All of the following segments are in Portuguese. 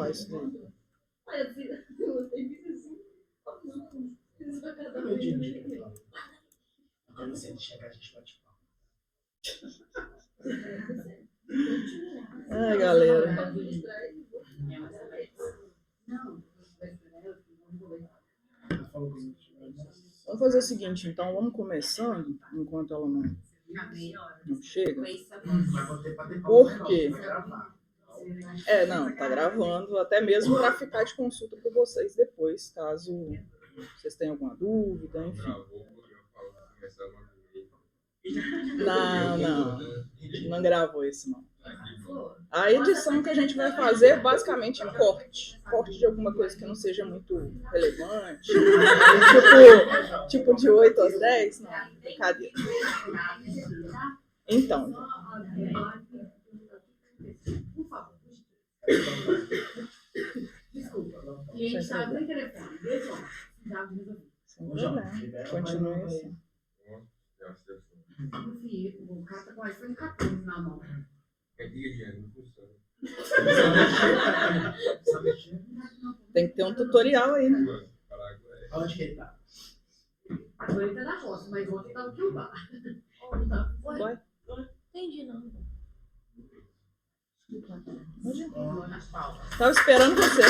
gravar isso daí. Quando você chegar, a gente bate papo. Ai, galera. Vamos fazer o seguinte, então, vamos começando, enquanto ela não chega. Por quê? Não, tá gravando, até mesmo para ficar de consulta para vocês depois, caso vocês tenham alguma dúvida, enfim. Não gravou isso, não. A edição que a gente vai fazer basicamente é corte de alguma coisa que não seja muito relevante, tipo de 8 às 10, não, brincadeira. Então, Cliente está abrindo o telefone, sem problema, continue assim. O cara está com o iPhone 14 na mão. Tem que ter um tutorial aí, né? Onde que ele tá? Agora ele tá na roça, mas ontem tava aqui o bar. Vai. Entendi, não. Tava esperando você.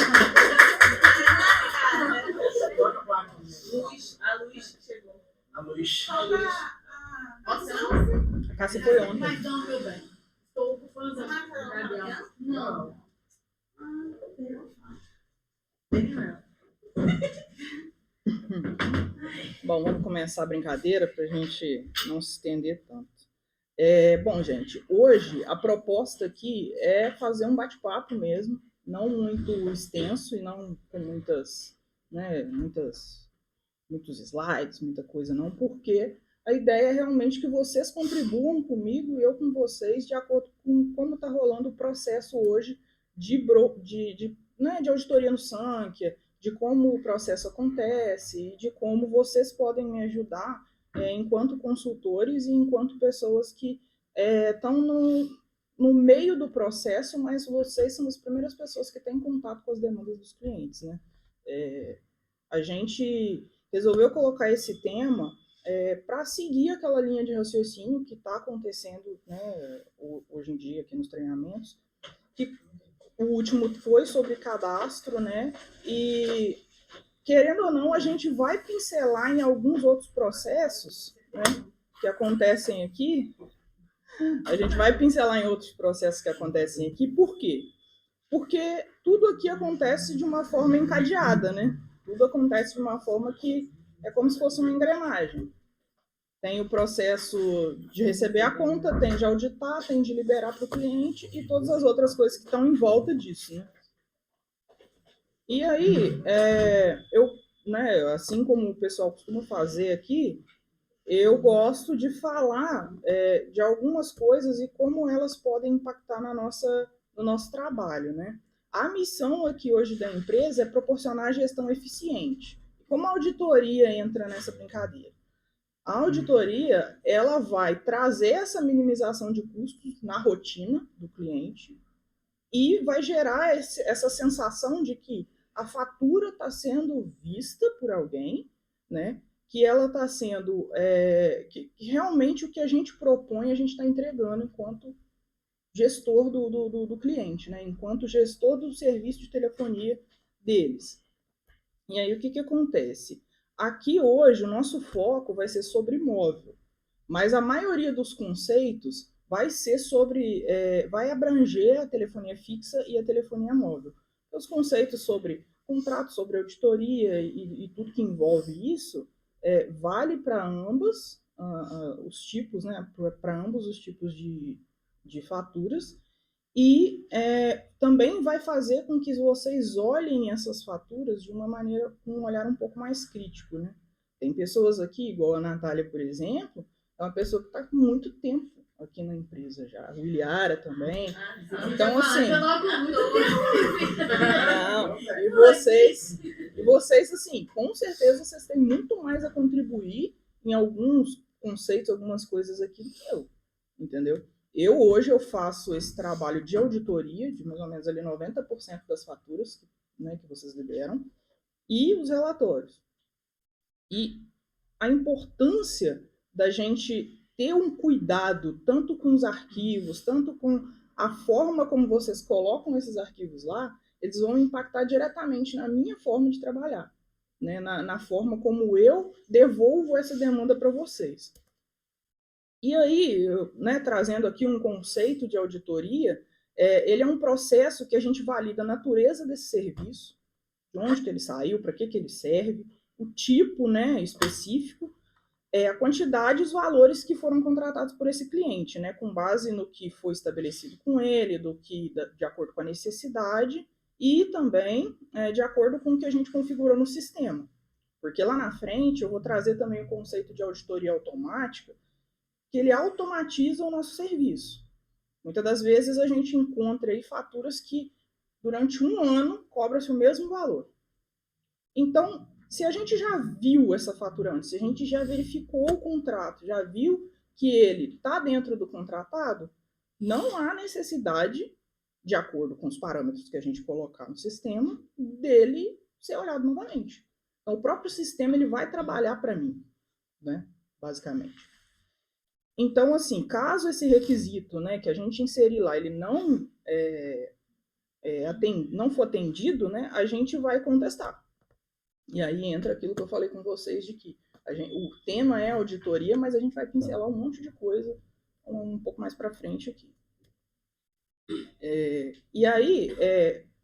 A Luz chegou. A luz. A Cássia foi ontem. Mas não, meu bem. Estou ocupando a Não. Bom, vamos começar a brincadeira para a gente não se estender tanto. Bom, gente, hoje a proposta aqui é fazer um bate-papo mesmo, não muito extenso e não com muitos slides, muita coisa não, porque a ideia é realmente que vocês contribuam comigo e eu com vocês de acordo com como está rolando o processo hoje de auditoria no Sankhya, de como o processo acontece e de como vocês podem me ajudar enquanto consultores e enquanto pessoas que estão no meio do processo, mas vocês são as primeiras pessoas que têm contato com as demandas dos clientes, né? A gente resolveu colocar esse tema para seguir aquela linha de raciocínio que está acontecendo, né, hoje em dia aqui nos treinamentos, que o último foi sobre cadastro, né? E, querendo ou não, a gente vai pincelar em alguns outros processos, né, que acontecem aqui. A gente vai pincelar em outros processos que acontecem aqui. Por quê? Porque tudo aqui acontece de uma forma encadeada, né? Tudo acontece de uma forma que é como se fosse uma engrenagem. Tem o processo de receber a conta, tem de auditar, tem de liberar para o cliente e todas as outras coisas que estão em volta disso, né? E aí, assim como o pessoal costuma fazer aqui, eu gosto de falar de algumas coisas e como elas podem impactar no nosso trabalho, né? A missão aqui hoje da empresa é proporcionar gestão eficiente. Como a auditoria entra nessa brincadeira? A auditoria, ela vai trazer essa minimização de custos na rotina do cliente e vai gerar essa sensação de que a fatura está sendo vista por alguém, né? Que ela está sendo... que realmente o que a gente propõe, a gente está entregando enquanto gestor do cliente, né? Enquanto gestor do serviço de telefonia deles. E aí o que acontece? Aqui hoje o nosso foco vai ser sobre imóvel, mas a maioria dos conceitos vai ser vai abranger a telefonia fixa e a telefonia móvel. Os conceitos sobre contrato, sobre auditoria e tudo que envolve isso, vale para ambos os tipos, né? Para ambos os tipos de faturas. E também vai fazer com que vocês olhem essas faturas de uma maneira, com um olhar um pouco mais crítico, né? Tem pessoas aqui, igual a Natália, por exemplo, é uma pessoa que está com muito tempo aqui na empresa já. A Iliara também. Então, assim... Não, e vocês, assim, com certeza vocês têm muito mais a contribuir em alguns conceitos, algumas coisas aqui do que eu, entendeu? Hoje eu faço esse trabalho de auditoria, de mais ou menos ali 90% das faturas, né, que vocês liberam, e os relatórios. E a importância da gente ter um cuidado tanto com os arquivos, tanto com a forma como vocês colocam esses arquivos lá, eles vão impactar diretamente na minha forma de trabalhar, né? na forma como eu devolvo essa demanda para vocês. E aí, né, trazendo aqui um conceito de auditoria, ele é um processo que a gente valida a natureza desse serviço, de onde que ele saiu, para que ele serve, o tipo, né, específico, a quantidade e os valores que foram contratados por esse cliente, né, com base no que foi estabelecido com ele, de acordo com a necessidade e também de acordo com o que a gente configurou no sistema. Porque lá na frente eu vou trazer também o conceito de auditoria automática, que ele automatiza o nosso serviço. Muitas das vezes a gente encontra aí faturas que durante um ano cobra-se o mesmo valor. Então, se a gente já viu essa fatura antes, se a gente já verificou o contrato, já viu que ele está dentro do contratado, não há necessidade, de acordo com os parâmetros que a gente colocar no sistema, dele ser olhado novamente. Então, o próprio sistema ele vai trabalhar para mim, né, basicamente. Então, assim, caso esse requisito, né, que a gente inserir lá, ele não não for atendido, né, a gente vai contestar. E aí entra aquilo que eu falei com vocês de que o tema é auditoria, mas a gente vai pincelar um monte de coisa um pouco mais para frente aqui. E aí,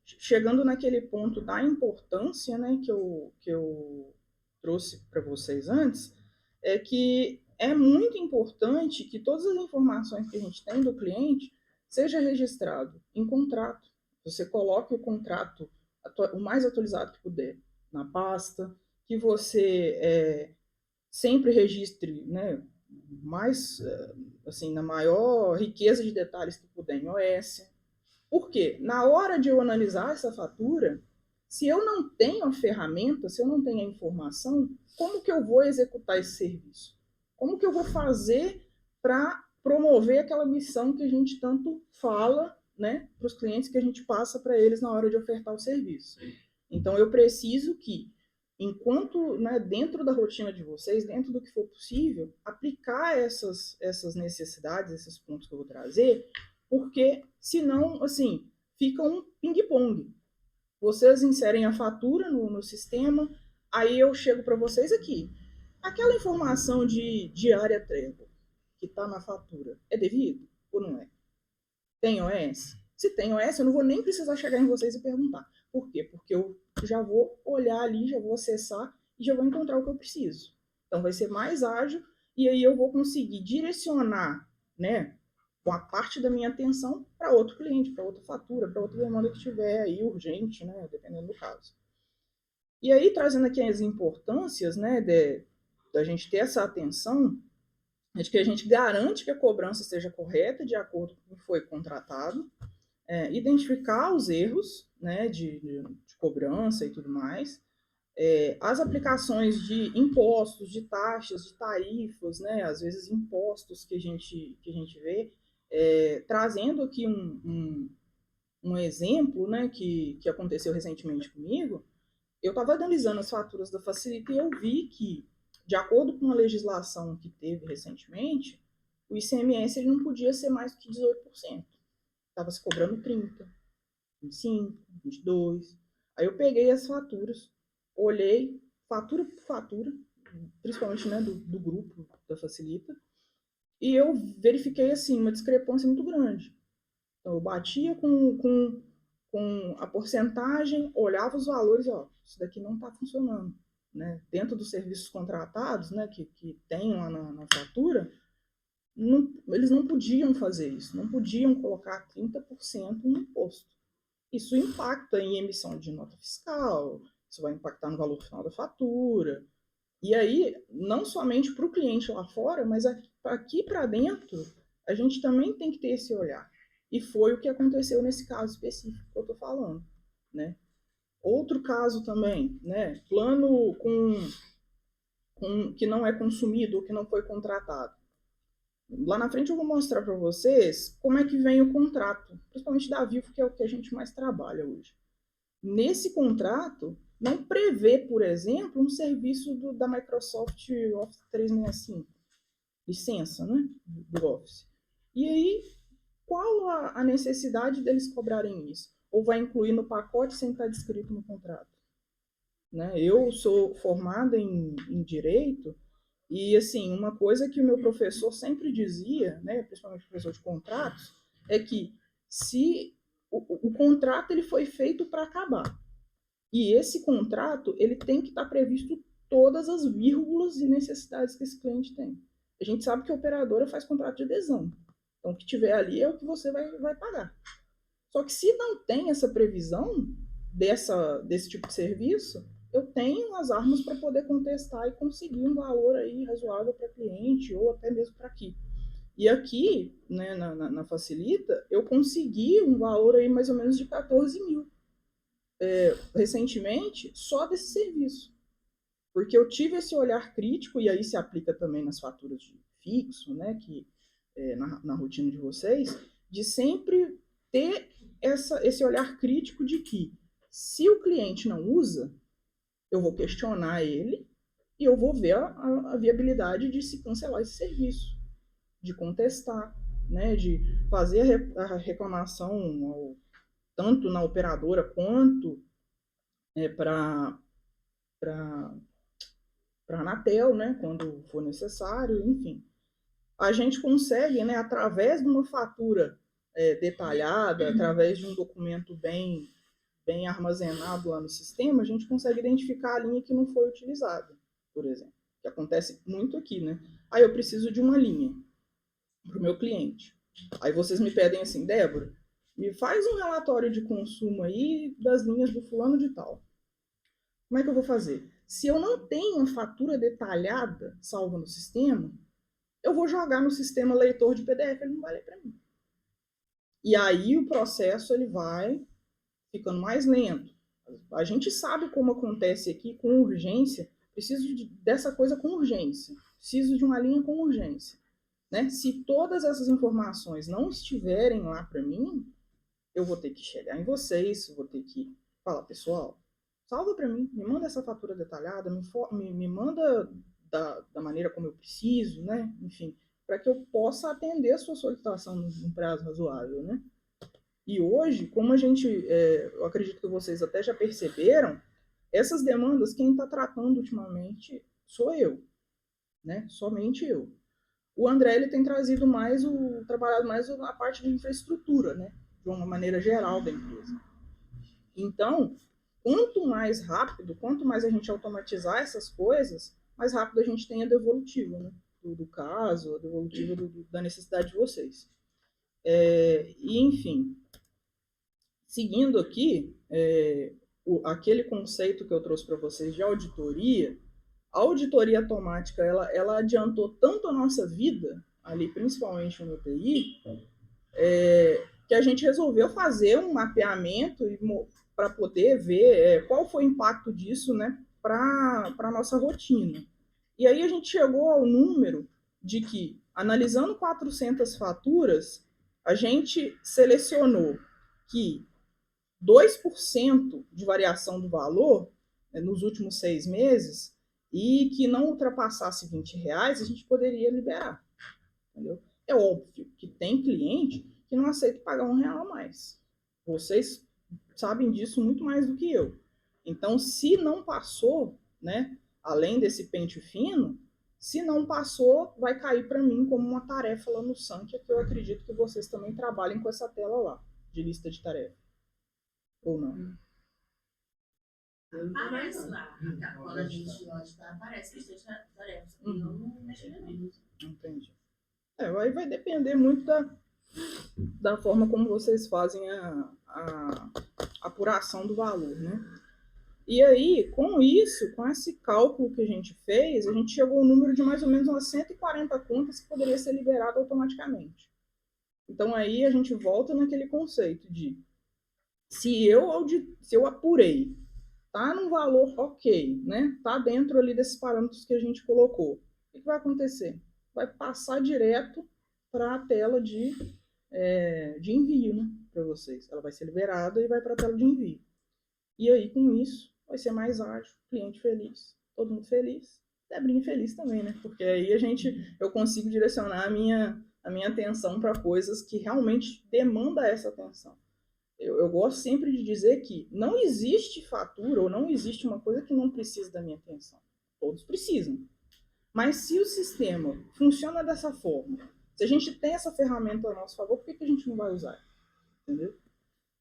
chegando naquele ponto da importância, né, que eu trouxe para vocês antes, é que é muito importante que todas as informações que a gente tem do cliente seja registrado em contrato. Você coloque o contrato o mais atualizado que puder na pasta, que você sempre registre, né, mais, assim, na maior riqueza de detalhes que puder em OS. Por quê? Na hora de eu analisar essa fatura, se eu não tenho a ferramenta, se eu não tenho a informação, como que eu vou executar esse serviço? Como que eu vou fazer para promover aquela missão que a gente tanto fala, né, para os clientes, que a gente passa para eles na hora de ofertar o serviço? Então, eu preciso que, enquanto, né, dentro da rotina de vocês, dentro do que for possível, aplicar essas necessidades, esses pontos que eu vou trazer, porque senão, assim, fica um ping-pong. Vocês inserem a fatura no sistema, aí eu chego para vocês aqui. Aquela informação de diária trevo que está na fatura, é devido ou não é? Tem OS? Se tem OS, eu não vou nem precisar chegar em vocês e perguntar. Por quê? Porque eu já vou olhar ali, já vou acessar e já vou encontrar o que eu preciso. Então vai ser mais ágil e aí eu vou conseguir direcionar, né, com a parte da minha atenção para outro cliente, para outra fatura, para outra demanda que tiver aí urgente, né, dependendo do caso. E aí, trazendo aqui as importâncias, né, da gente ter essa atenção, de que a gente garante que a cobrança esteja correta, de acordo com o que foi contratado, identificar os erros, né, de cobrança e tudo mais, as aplicações de impostos, de taxas, de tarifas, né, às vezes impostos que a gente vê, trazendo aqui um exemplo, né, que aconteceu recentemente comigo. Eu estava analisando as faturas da Facilita e eu vi que, de acordo com a legislação que teve recentemente, o ICMS ele não podia ser mais do que 18%. Estava se cobrando 30%, 25%, 22%. Aí eu peguei as faturas, olhei fatura por fatura, principalmente, né, do grupo da Facilita, e eu verifiquei assim, uma discrepância muito grande. Então, eu batia com a porcentagem, olhava os valores, ó, isso daqui não está funcionando. Né? Dentro dos serviços contratados, né, que tem lá na fatura, eles não podiam fazer isso, não podiam colocar 30% no imposto. Isso impacta em emissão de nota fiscal, isso vai impactar no valor final da fatura. E aí, não somente para o cliente lá fora, mas aqui para dentro, a gente também tem que ter esse olhar. E foi o que aconteceu nesse caso específico que eu estou falando, né? Outro caso também, né? Plano que não é consumido ou que não foi contratado. Lá na frente eu vou mostrar para vocês como é que vem o contrato, principalmente da Vivo, que é o que a gente mais trabalha hoje. Nesse contrato, não prevê, por exemplo, um serviço da Microsoft Office 365, licença, né, do Office. E aí, qual a necessidade deles cobrarem isso? Ou vai incluir no pacote sem estar descrito no contrato? Né? Eu sou formada em Direito e, assim, uma coisa que o meu professor sempre dizia, né, principalmente o professor de contratos, é que se o contrato ele foi feito para acabar. E esse contrato ele tem que estar previsto todas as vírgulas e necessidades que esse cliente tem. A gente sabe que a operadora faz contrato de adesão. Então, o que tiver ali é o que você vai pagar. Só que se não tem essa previsão desse tipo de serviço, eu tenho as armas para poder contestar e conseguir um valor aí razoável para cliente ou até mesmo para aqui. E aqui, né, na Facilita, eu consegui um valor aí mais ou menos de 14 mil recentemente só desse serviço. Porque eu tive esse olhar crítico, e aí se aplica também nas faturas de fixo, né, que na rotina de vocês, de sempre ter esse olhar crítico de que se o cliente não usa, eu vou questionar ele e eu vou ver a viabilidade de se cancelar esse serviço, de contestar, né, de fazer a reclamação tanto na operadora quanto para a Anatel, né, quando for necessário, enfim. A gente consegue, né, através de uma fatura detalhada, através de um documento bem armazenado lá no sistema, a gente consegue identificar a linha que não foi utilizada, por exemplo. Que acontece muito aqui, né? Aí eu preciso de uma linha para o meu cliente. Aí vocês me pedem assim, Débora, me faz um relatório de consumo aí das linhas do fulano de tal. Como é que eu vou fazer? Se eu não tenho uma fatura detalhada salva no sistema, eu vou jogar no sistema leitor de PDF, ele não vai ler para mim. E aí o processo ele vai ficando mais lento. A gente sabe como acontece aqui com urgência. Preciso dessa coisa com urgência. Preciso de uma linha com urgência. Né? Se todas essas informações não estiverem lá para mim, eu vou ter que chegar em vocês, vou ter que falar, pessoal, salva para mim, me manda essa fatura detalhada, me manda da maneira como eu preciso, né? Enfim, para que eu possa atender a sua solicitação num prazo razoável, né? E hoje, como a gente, eu acredito que vocês até já perceberam, essas demandas, quem está tratando ultimamente sou eu, né? Somente eu. O André ele tem trazido trabalhado mais a parte de infraestrutura, né? De uma maneira geral da empresa. Então, quanto mais rápido, quanto mais a gente automatizar essas coisas, mais rápido a gente tem a devolutiva, né? Do caso, a devolutiva da necessidade de vocês. E, enfim, seguindo aqui, aquele conceito que eu trouxe para vocês de auditoria, a auditoria automática, ela adiantou tanto a nossa vida, ali principalmente no TI, que a gente resolveu fazer um mapeamento para poder ver qual foi o impacto disso, né, para a nossa rotina. E aí a gente chegou ao número de que, analisando 400 faturas, a gente selecionou que 2% de variação do valor nos últimos 6 meses e que não ultrapassasse R$20, a gente poderia liberar. Entendeu? É óbvio que tem cliente que não aceita pagar R$1 a mais. Vocês sabem disso muito mais do que eu. Então, se não passou, né, além desse pente fino, se não passou, vai cair para mim como uma tarefa lá no Sankia, que eu acredito que vocês também trabalhem com essa tela lá, de lista de tarefas. Ou não? Aparece lá. Quando a gente audita, aparece lista de tarefas. Eu não mexi nem. Entendi. Aí vai depender muito da forma como vocês fazem a apuração do valor, né? E aí, com isso, com esse cálculo que a gente fez, a gente chegou ao número de mais ou menos umas 140 contas que poderia ser liberado automaticamente. Então aí a gente volta naquele conceito de se eu apurei, tá num valor ok, né? Tá dentro ali desses parâmetros que a gente colocou. O que vai acontecer? Vai passar direto para a tela de envio, né, para vocês. Ela vai ser liberada e vai para a tela de envio. E aí, com isso, vai ser mais ágil, cliente feliz, todo mundo feliz, Debrinha feliz também, né? Porque aí eu consigo direcionar a minha atenção para coisas que realmente demandam essa atenção. Eu gosto sempre de dizer que não existe fatura ou não existe uma coisa que não precisa da minha atenção. Todos precisam. Mas se o sistema funciona dessa forma, se a gente tem essa ferramenta a nosso favor, por que a gente não vai usar? Entendeu?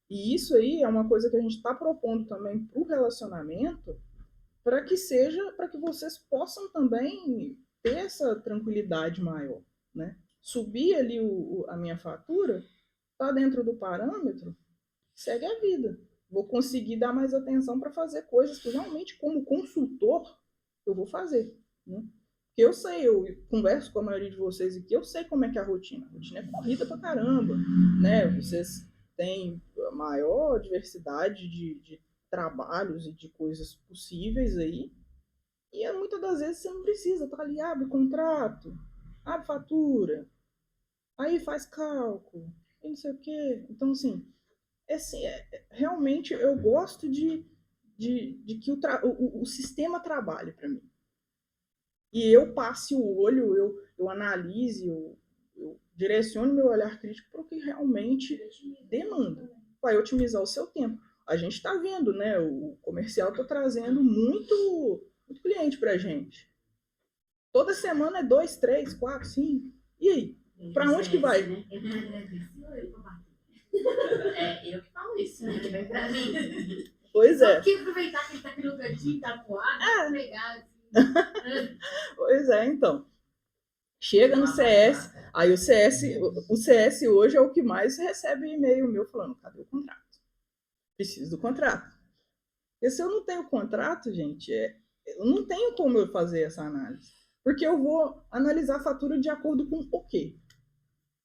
E isso aí é uma coisa que a gente está propondo também para o relacionamento, para que vocês possam também ter essa tranquilidade maior, né? Subir ali a minha fatura, tá dentro do parâmetro, segue a vida. Vou conseguir dar mais atenção para fazer coisas que realmente, como consultor, eu vou fazer, né? Porque eu sei, eu converso com a maioria de vocês aqui, eu sei como é que é a rotina. A rotina é corrida pra caramba, né? Vocês têm a maior diversidade de trabalhos e de coisas possíveis aí. E muitas das vezes você não precisa, tá ali, abre contrato, abre fatura, aí faz cálculo, e não sei o quê. Então, assim, realmente eu gosto de que o sistema trabalhe para mim. E eu passe o olho, eu analise, eu direciono meu olhar crítico para o que realmente demanda. Vai otimizar o seu tempo. A gente está vendo, né? O comercial está trazendo muito cliente para a gente. Toda semana é 2, 3, 4, 5. E aí? Para onde que vai? Né? Eu que falo isso, né? Que vem pra mim. Pois é. Só que aproveitar que ele tá aqui no cantinho, tá voado, pegar assim. Pois é, então. Chega no CS, aí o CS hoje é o que mais recebe e-mail meu falando, cadê o contrato? Preciso do contrato. Porque se eu não tenho contrato, gente, eu não tenho como eu fazer essa análise. Porque eu vou analisar a fatura de acordo com o quê?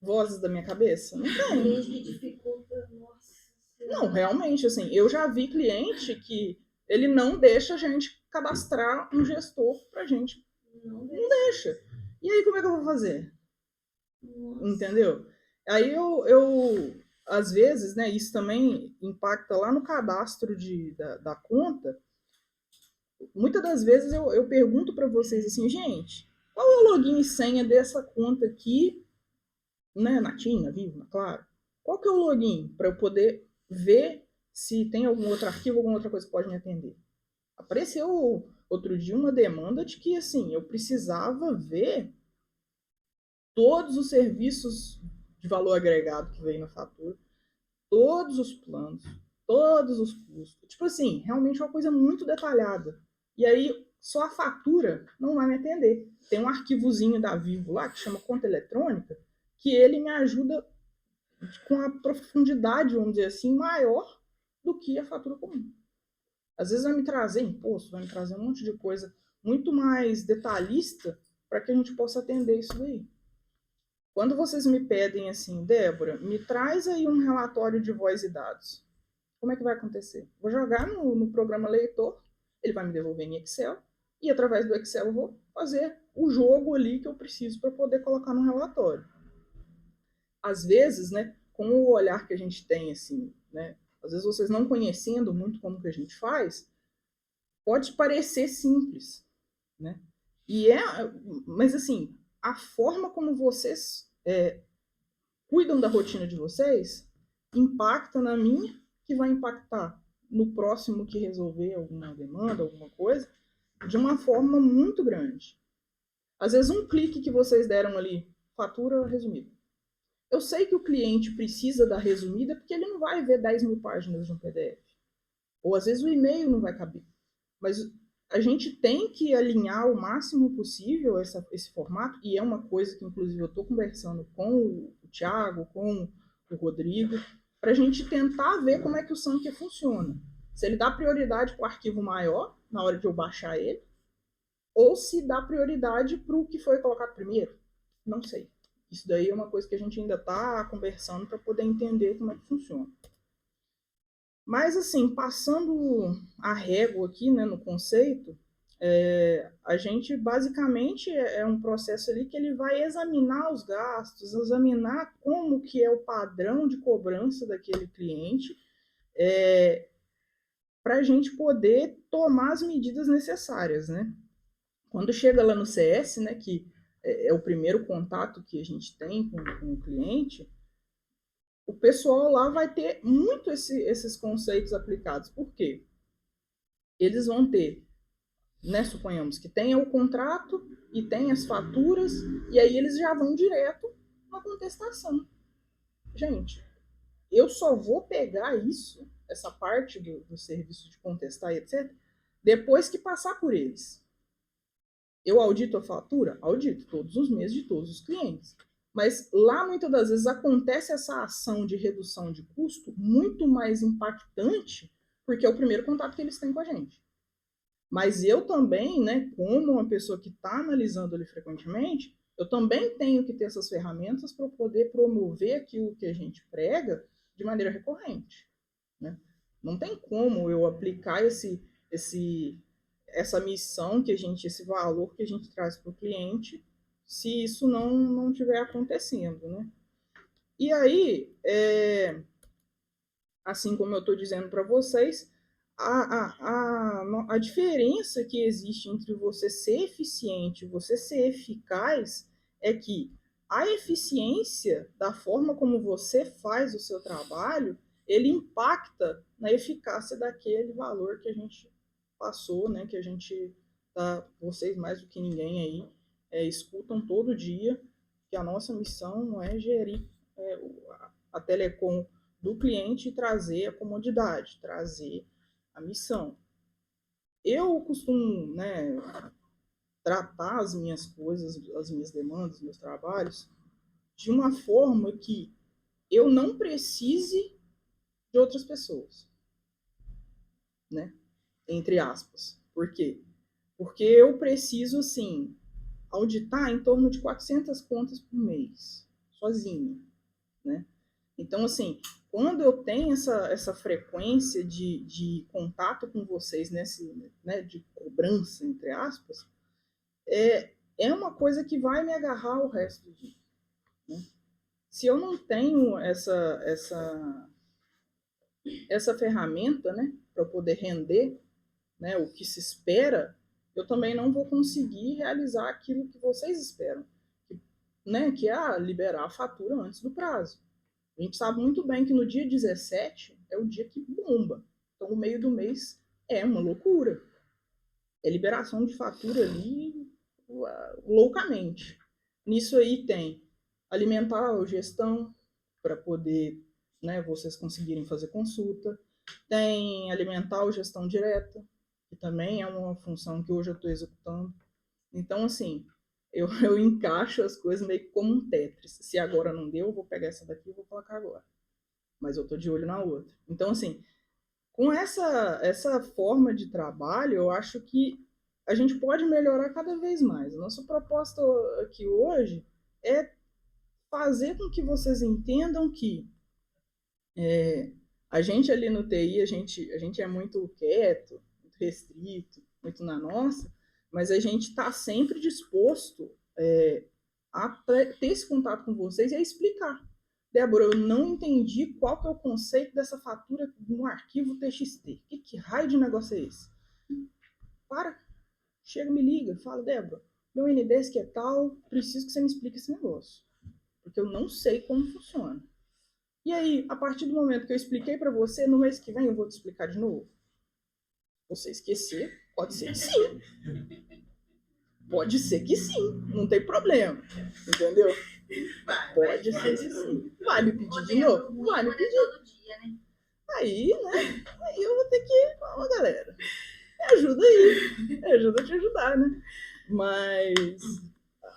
Vozes da minha cabeça? Não tem. Que dificulta, nossa. Não, realmente, assim, eu já vi cliente que ele não deixa a gente cadastrar um gestor pra gente. Não deixa. E aí, como é que eu vou fazer? Nossa. Entendeu? Aí às vezes, né, isso também impacta lá no cadastro da conta. Muitas das vezes eu pergunto para vocês assim, gente, qual é o login e senha dessa conta aqui, né, na TIM, na Vivo, na Claro? Qual que é o login para eu poder ver se tem algum outro arquivo, alguma outra coisa que pode me atender? Apareceu outro dia uma demanda de que, assim, eu precisava ver todos os serviços de valor agregado que veio na fatura, todos os planos, todos os custos. Tipo assim, realmente uma coisa muito detalhada. E aí, só a fatura não vai me atender. Tem um arquivozinho da Vivo lá, que chama conta eletrônica, que ele me ajuda com a profundidade, vamos dizer assim, maior do que a fatura comum. Às vezes vai me trazer imposto, vai me trazer um monte de coisa muito mais detalhista para que a gente possa atender isso daí. Quando vocês me pedem assim, Débora, me traz aí um relatório de voz e dados. Como é que vai acontecer? Vou jogar no programa leitor, ele vai me devolver em Excel, e através do Excel eu vou fazer o jogo ali que eu preciso para poder colocar no relatório. Às vezes, né, com o olhar que a gente tem, assim, né, às vezes vocês não conhecendo muito como que a gente faz, pode parecer simples, né? Mas assim, a forma como vocês cuidam da rotina de vocês impacta na minha, que vai impactar no próximo que resolver alguma demanda, alguma coisa, de uma forma muito grande. Às vezes um clique que vocês deram ali, fatura resumida. Eu sei que o cliente precisa da resumida porque ele não vai ver 10 mil páginas de um PDF. Ou às vezes o e-mail não vai caber. Mas a gente tem que alinhar o máximo possível esse formato, e é uma coisa que, inclusive, eu estou conversando com o Thiago, com o Rodrigo, para a gente tentar ver como é que o Samkia funciona. Se ele dá prioridade para o arquivo maior, na hora de eu baixar ele, ou se dá prioridade para o que foi colocado primeiro. Não sei. Isso daí é uma coisa que a gente ainda está conversando para poder entender como é que funciona. Mas, assim, passando a régua aqui, né, no conceito, A gente basicamente é um processo ali que ele vai examinar os gastos, examinar como que é o padrão de cobrança daquele cliente, para a gente poder tomar as medidas necessárias, né? Quando chega lá no CS, né, que é o primeiro contato que a gente tem com o cliente, o pessoal lá vai ter muito esses conceitos aplicados. Por quê? Eles vão ter, né, suponhamos que tenha o contrato e tem as faturas, e aí eles já vão direto na contestação. Gente, eu só vou pegar isso, essa parte do serviço de contestar e etc., depois que passar por eles. Eu audito a fatura? Audito todos os meses de todos os clientes. Mas lá, muitas das vezes, acontece essa ação de redução de custo muito mais impactante, porque é o primeiro contato que eles têm com a gente. Mas eu também, né, como uma pessoa que está analisando ele frequentemente, eu também tenho que ter essas ferramentas para poder promover aquilo que a gente prega de maneira recorrente, né? Não tem como eu aplicar essa missão que a gente, esse valor que a gente traz para o cliente, se isso não estiver acontecendo, né? E aí, assim como eu estou dizendo para vocês, a diferença que existe entre você ser eficiente e você ser eficaz é que a eficiência da forma como você faz o seu trabalho, ele impacta na eficácia daquele valor que a gente passou, né, que a gente, vocês mais do que ninguém aí, escutam todo dia, que a nossa missão é gerir a telecom do cliente e trazer a comodidade, trazer a missão. Eu costumo, né, tratar as minhas coisas, as minhas demandas, meus trabalhos, de uma forma que eu não precise de outras pessoas, né? Entre aspas. Por quê? Porque eu preciso, assim, auditar em torno de 400 contas por mês, sozinho, né? Então, assim, quando eu tenho essa frequência de contato com vocês, né, de cobrança, entre aspas, é uma coisa que vai me agarrar o resto do dia, né? Se eu não tenho essa ferramenta, né, para poder render, né, o que se espera, eu também não vou conseguir realizar aquilo que vocês esperam, que é liberar a fatura antes do prazo. A gente sabe muito bem que no dia 17 é o dia que bomba. Então, o meio do mês é uma loucura. É liberação de fatura ali loucamente. Nisso aí tem alimentar a gestão para poder, né, vocês conseguirem fazer consulta. Tem alimentar a gestão direta, que também é uma função que hoje eu estou executando. Então, assim, eu encaixo as coisas meio que como um Tetris. Se agora não deu, eu vou pegar essa daqui e vou colocar agora. Mas eu tô de olho na outra. Então, assim, com essa forma de trabalho, eu acho que a gente pode melhorar cada vez mais. A nossa proposta aqui hoje é fazer com que vocês entendam que a gente ali no TI, a gente é muito quieto, muito restrito, muito na nossa, mas a gente está sempre disposto a ter esse contato com vocês e a explicar. Débora, eu não entendi qual que é o conceito dessa fatura no arquivo TXT. Que raio de negócio é esse? Chega, me liga, fala, Débora, meu NDES que é tal, preciso que você me explique esse negócio. Porque eu não sei como funciona. E aí, a partir do momento que eu expliquei para você, no mês que vem eu vou te explicar de novo. Você esquecer, pode ser que sim. Pode ser que sim, não tem problema. Entendeu? Pode ser que sim. Vai me pedir de novo? Vai me pedir. Todo dia, né? Aí, né? Aí eu vou ter que. Ó, galera, me ajuda aí. Me ajuda a te ajudar, né? Mas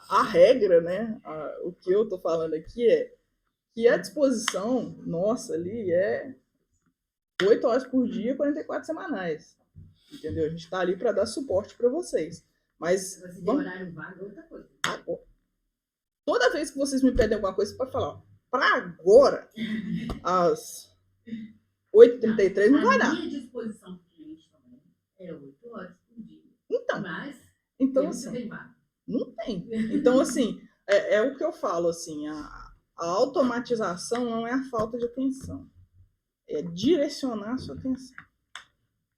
a regra, né? O que eu tô falando aqui é que a disposição nossa ali é 8 horas por dia, 44 semanais. Entendeu? A gente está ali para dar suporte para vocês. Mas se tem horário vago, é outra coisa. Toda vez que vocês me pedem alguma coisa, você pode falar, para agora, às 8h33, não vai dar. A minha disposição para o cliente também é 8 horas por dia. Então, Então, Você assim, tem vaga. não tem. Então, assim, é o que eu falo, assim, a automatização não é a falta de atenção, é direcionar a sua atenção.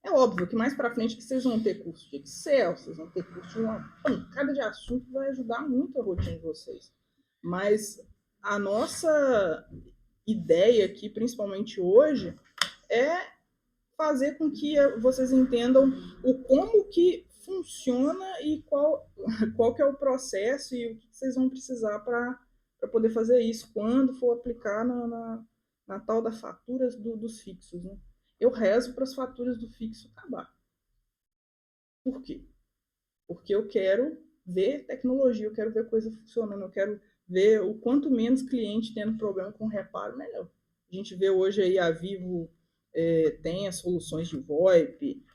É óbvio que mais para frente que vocês vão ter curso de Excel, vocês vão ter curso de uma pancada de assunto que vai ajudar muito a rotina de vocês. Mas a nossa ideia aqui, principalmente hoje, é fazer com que vocês entendam o como que funciona e qual que é o processo e o que vocês vão precisar para poder fazer isso quando for aplicar na tal da faturas dos fixos. Né? Eu rezo para as faturas do fixo acabar. Por quê? Porque eu quero ver tecnologia, eu quero ver coisa funcionando, eu quero ver o quanto menos cliente tendo problema com reparo, melhor. A gente vê hoje aí a Vivo tem as soluções de VoIP,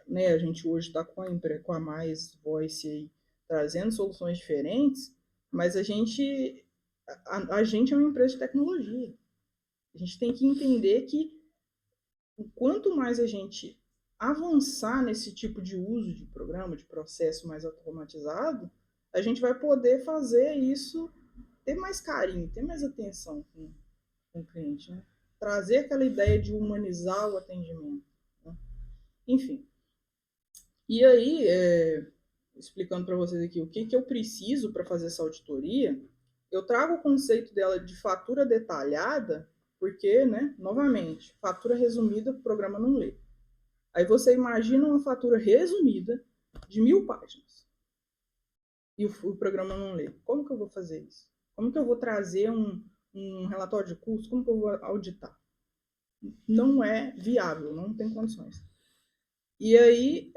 né, a gente hoje está com a Mais Voice aí, trazendo soluções diferentes, mas a gente é uma empresa de tecnologia. A gente tem que entender que quanto mais a gente avançar nesse tipo de uso de programa, de processo mais automatizado, a gente vai poder fazer isso, ter mais carinho, ter mais atenção com o cliente, né? Trazer aquela ideia de humanizar o atendimento. Né? Enfim. E aí, explicando para vocês aqui o que eu preciso para fazer essa auditoria, eu trago o conceito dela de fatura detalhada, porque, né, novamente, fatura resumida, o programa não lê. Aí você imagina uma fatura resumida de 1000 páginas e o programa não lê. Como que eu vou fazer isso? Como que eu vou trazer um relatório de custo? Como que eu vou auditar? Não é viável, não tem condições. E aí,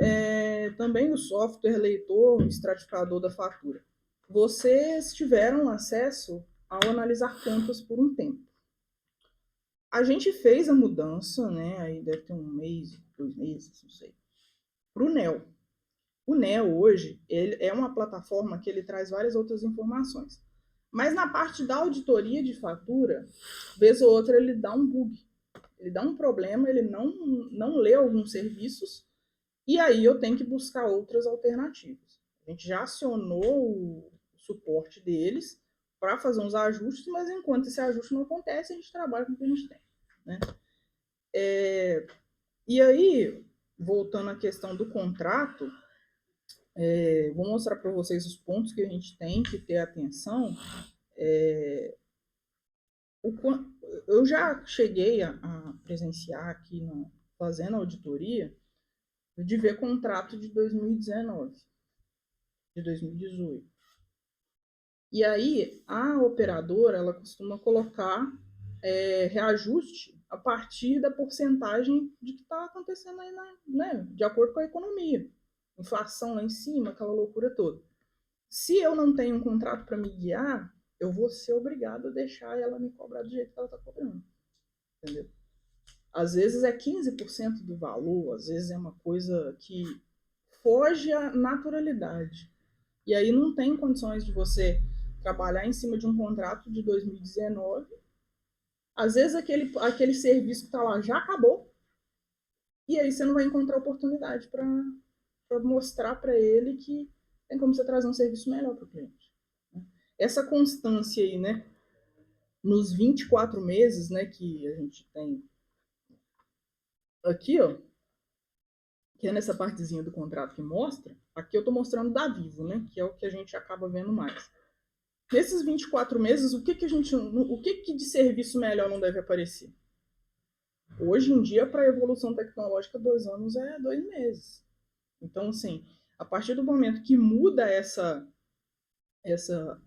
também o software leitor, o estratificador da fatura. Vocês tiveram acesso ao analisar contas por um tempo. A gente fez a mudança, né? Aí deve ter 1 mês, 2 meses, não sei, para o NEO. O NEO hoje ele é uma plataforma que ele traz várias outras informações. Mas na parte da auditoria de fatura, vez ou outra ele dá um bug. Ele dá um problema, ele não lê alguns serviços, e aí eu tenho que buscar outras alternativas. A gente já acionou o suporte deles para fazer uns ajustes, mas enquanto esse ajuste não acontece, a gente trabalha com o que a gente tem. Né? E aí, voltando à questão do contrato, vou mostrar para vocês os pontos que a gente tem que ter atenção. Eu já cheguei a presenciar aqui fazendo auditoria de ver contrato de 2019, de 2018. E aí, a operadora, ela costuma colocar reajuste a partir da porcentagem de que está acontecendo aí, né, de acordo com a economia. Inflação lá em cima, aquela loucura toda. Se eu não tenho um contrato para me guiar, eu vou ser obrigado a deixar ela me cobrar do jeito que ela está cobrando. Entendeu? Às vezes é 15% do valor, às vezes é uma coisa que foge à naturalidade. E aí não tem condições de você trabalhar em cima de um contrato de 2019. Às vezes aquele serviço que está lá já acabou. E aí você não vai encontrar oportunidade para mostrar para ele que tem como você trazer um serviço melhor para o cliente. Essa constância aí, né? Nos 24 meses, né, que a gente tem aqui, ó, que é nessa partezinha do contrato que mostra, aqui eu estou mostrando da Vivo, né, que é o que a gente acaba vendo mais. Nesses 24 meses, o que de serviço melhor não deve aparecer? Hoje em dia, para a evolução tecnológica, 2 anos é 2 meses. Então, assim, a partir do momento que muda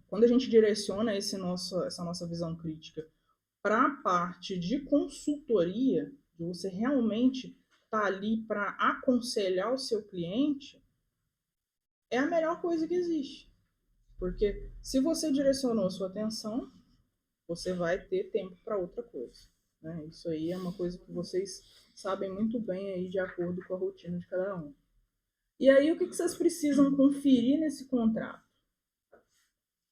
quando a gente direciona essa nossa visão crítica para a parte de consultoria, de você realmente estar ali para aconselhar o seu cliente, é a melhor coisa que existe. Porque se você direcionou a sua atenção, você vai ter tempo para outra coisa. Né? Isso aí é uma coisa que vocês sabem muito bem aí de acordo com a rotina de cada um. E aí o que vocês precisam conferir nesse contrato?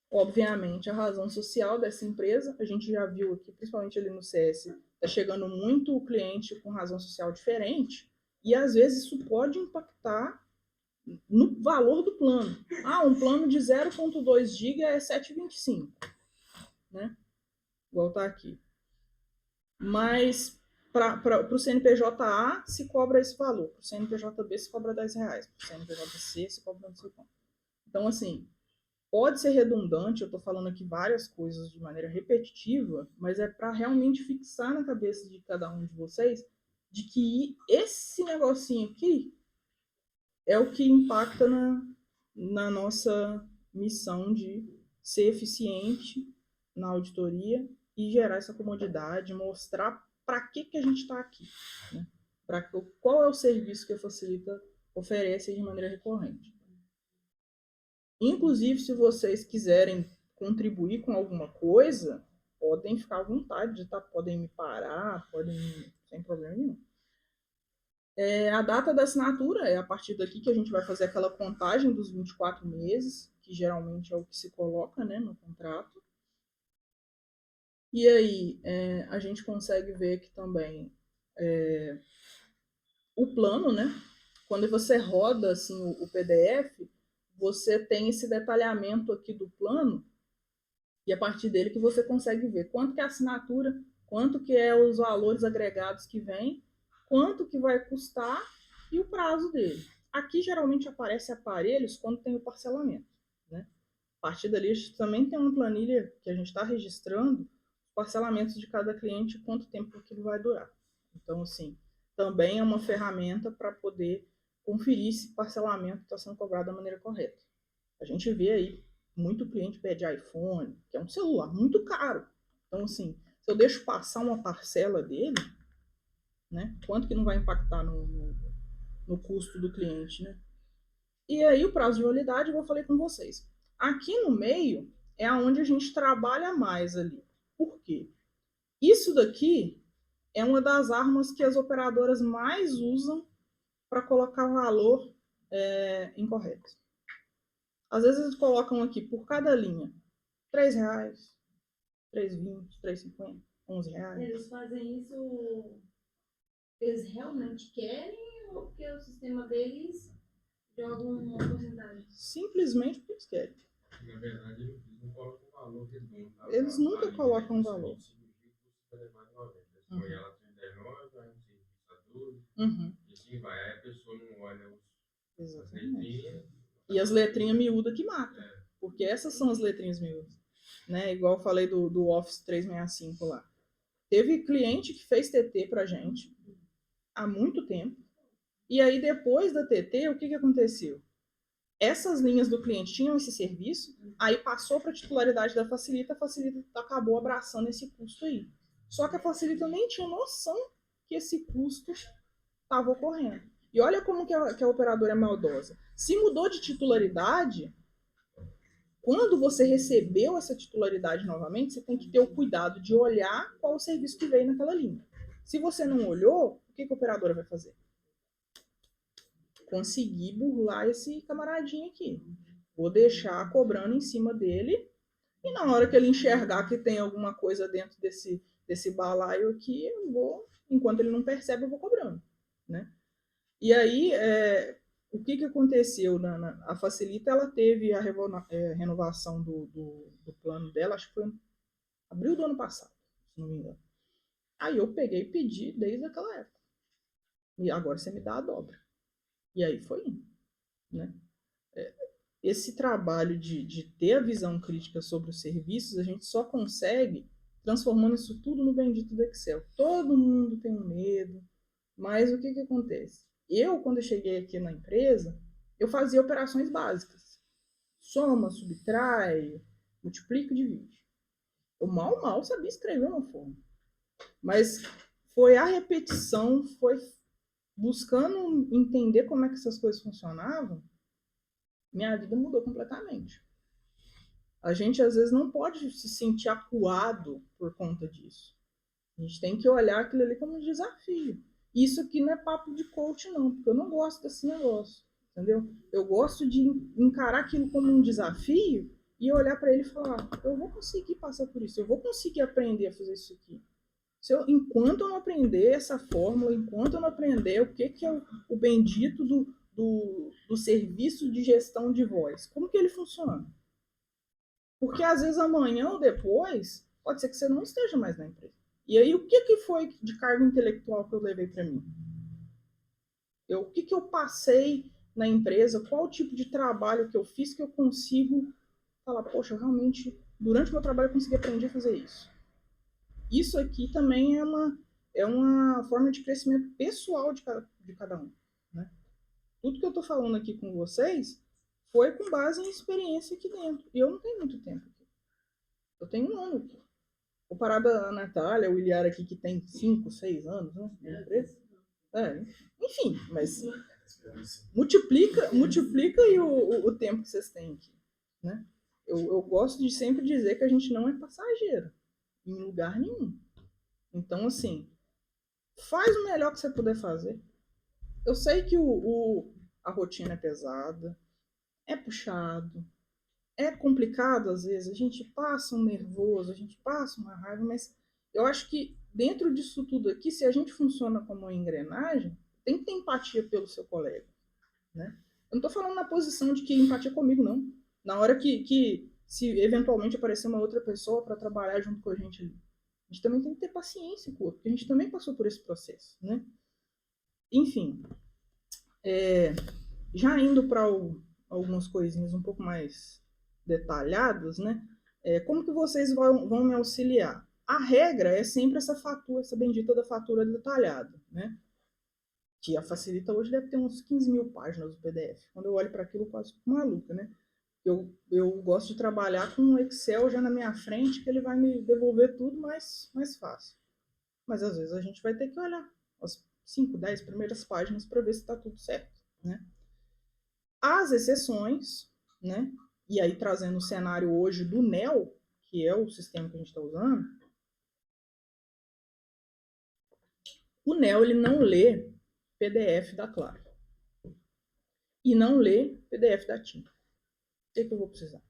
Obviamente, a razão social dessa empresa, a gente já viu aqui, principalmente ali no CS, está chegando muito cliente com razão social diferente, e às vezes isso pode impactar no valor do plano. Um plano de 0.2 GB é 7,25, né? Igual tá aqui. Mas para o CNPJ-A se cobra esse valor, para o CNPJ-B se cobra R$10, para o CNPJ-C se cobra não sei quanto. Então, assim, pode ser redundante, eu estou falando aqui várias coisas de maneira repetitiva, mas é para realmente fixar na cabeça de cada um de vocês de que esse negocinho aqui é o que impacta na nossa missão de ser eficiente na auditoria e gerar essa comodidade, mostrar para que a gente está aqui, né? Qual é o serviço que a Facilita oferece de maneira recorrente. Inclusive, se vocês quiserem contribuir com alguma coisa, podem ficar à vontade, tá? Podem me parar, sem problema nenhum. A data da assinatura é a partir daqui que a gente vai fazer aquela contagem dos 24 meses, que geralmente é o que se coloca, né, no contrato. E aí a gente consegue ver que também o plano, né? Quando você roda assim, o PDF, você tem esse detalhamento aqui do plano e a partir dele que você consegue ver quanto que é a assinatura, quanto que é os valores agregados que vem, quanto que vai custar e o prazo dele. Aqui geralmente aparece aparelhos quando tem o parcelamento, né? A partir dali a gente também tem uma planilha que a gente está registrando os parcelamentos de cada cliente e quanto tempo aquilo vai durar. Então, assim, também é uma ferramenta para poder conferir se o parcelamento está sendo cobrado da maneira correta. A gente vê aí, muito cliente pede iPhone, que é um celular muito caro. Então, assim, se eu deixo passar uma parcela dele, né, quanto que não vai impactar no custo do cliente, né? E aí o prazo de validade, eu falei com vocês. Aqui no meio é onde a gente trabalha mais ali. Por quê? Isso daqui é uma das armas que as operadoras mais usam para colocar valor incorreto. Às vezes eles colocam aqui por cada linha R$3, R$3,20, R$3,50, R$11. Eles fazem isso, eles realmente querem ou porque o sistema deles joga uma porcentagem? Simplesmente porque eles querem. Na verdade, eles não colocam valor redondo. Eles nunca colocam valor. Põe ela 39, aí um serviço a 12, e assim vai. Aí a pessoa não olha as letrinhas. E as letrinhas miúdas que matam. Porque essas são as letrinhas miúdas. Né? Igual eu falei do Office 365 lá. Teve cliente que fez TT pra gente há muito tempo. E aí, depois da TT, o que aconteceu? Essas linhas do cliente tinham esse serviço, aí passou para a titularidade da Facilita, a Facilita acabou abraçando esse custo aí. Só que a Facilita nem tinha noção que esse custo estava ocorrendo. E olha como que a operadora é maldosa. Se mudou de titularidade, quando você recebeu essa titularidade novamente, você tem que ter o cuidado de olhar qual o serviço que veio naquela linha. Se você não olhou, o que a operadora vai fazer? Conseguir burlar esse camaradinho aqui. Vou deixar cobrando em cima dele e na hora que ele enxergar que tem alguma coisa dentro desse balaio aqui, eu vou, enquanto ele não percebe, eu vou cobrando, né? E aí, o que aconteceu? A Facilita, ela teve a renovação do plano dela, acho que foi em abril do ano passado, se não me engano. Aí eu peguei e pedi desde aquela época. E agora você me dá a dobra. E aí foi indo, né? Esse trabalho de ter a visão crítica sobre os serviços, a gente só consegue transformando isso tudo no bendito do Excel. Todo mundo tem medo, mas o que acontece? Eu, quando eu cheguei aqui na empresa, eu fazia operações básicas. Soma, subtrai, multiplica e divide. Eu mal sabia escrever uma forma. Mas foi a repetição, foi buscando entender como é que essas coisas funcionavam, minha vida mudou completamente. A gente, às vezes, não pode se sentir acuado por conta disso. A gente tem que olhar aquilo ali como um desafio. Isso aqui não é papo de coach, não, porque eu não gosto desse negócio, entendeu? Eu gosto de encarar aquilo como um desafio e olhar para ele e falar, eu vou conseguir passar por isso, eu vou conseguir aprender a fazer isso aqui. Enquanto eu não aprender essa fórmula, enquanto eu não aprender o que é o bendito do do serviço de gestão de voz, como que ele funciona? Porque às vezes amanhã ou depois, pode ser que você não esteja mais na empresa. E aí, o que foi de carga intelectual que eu levei para mim? O que eu passei na empresa? Qual o tipo de trabalho que eu fiz que eu consigo falar, poxa, eu realmente, durante o meu trabalho, eu consegui aprender a fazer isso. Isso aqui também é uma forma de crescimento pessoal de cada um. Né? Tudo que eu estou falando aqui com vocês foi com base em experiência aqui dentro. E eu não tenho muito tempo aqui. Eu tenho 1 ano aqui. Comparado a Natália, o Iliar aqui, que tem 5, 6 anos, né? Enfim, mas multiplica aí o tempo que vocês têm aqui. Né? Eu gosto de sempre dizer que a gente não é passageiro em lugar nenhum. Então, assim, faz o melhor que você puder fazer. Eu sei que a rotina é pesada, é puxado, é complicado às vezes, a gente passa um nervoso, a gente passa uma raiva, mas eu acho que dentro disso tudo aqui, se a gente funciona como uma engrenagem, tem que ter empatia pelo seu colega. Né? Eu não estou falando na posição de que empatia comigo, não. Na hora que se eventualmente aparecer uma outra pessoa para trabalhar junto com a gente também tem que ter paciência com o outro, porque a gente também passou por esse processo. Né? Enfim, já indo para algumas coisinhas um pouco mais detalhadas, né? Como que vocês vão me auxiliar? A regra é sempre essa fatura, essa bendita da fatura detalhada, né? Que a Facilita hoje deve ter uns 15 mil páginas do PDF. Quando eu olho para aquilo, eu quase fico maluca, né? Eu gosto de trabalhar com o Excel já na minha frente, que ele vai me devolver tudo mais fácil. Mas às vezes a gente vai ter que olhar as 5, 10 primeiras páginas para ver se está tudo certo, né? As exceções, né? E aí trazendo o cenário hoje do NEL, que é o sistema que a gente está usando, o NEL ele não lê PDF da Claro e não lê PDF da TIM. O que eu vou precisar?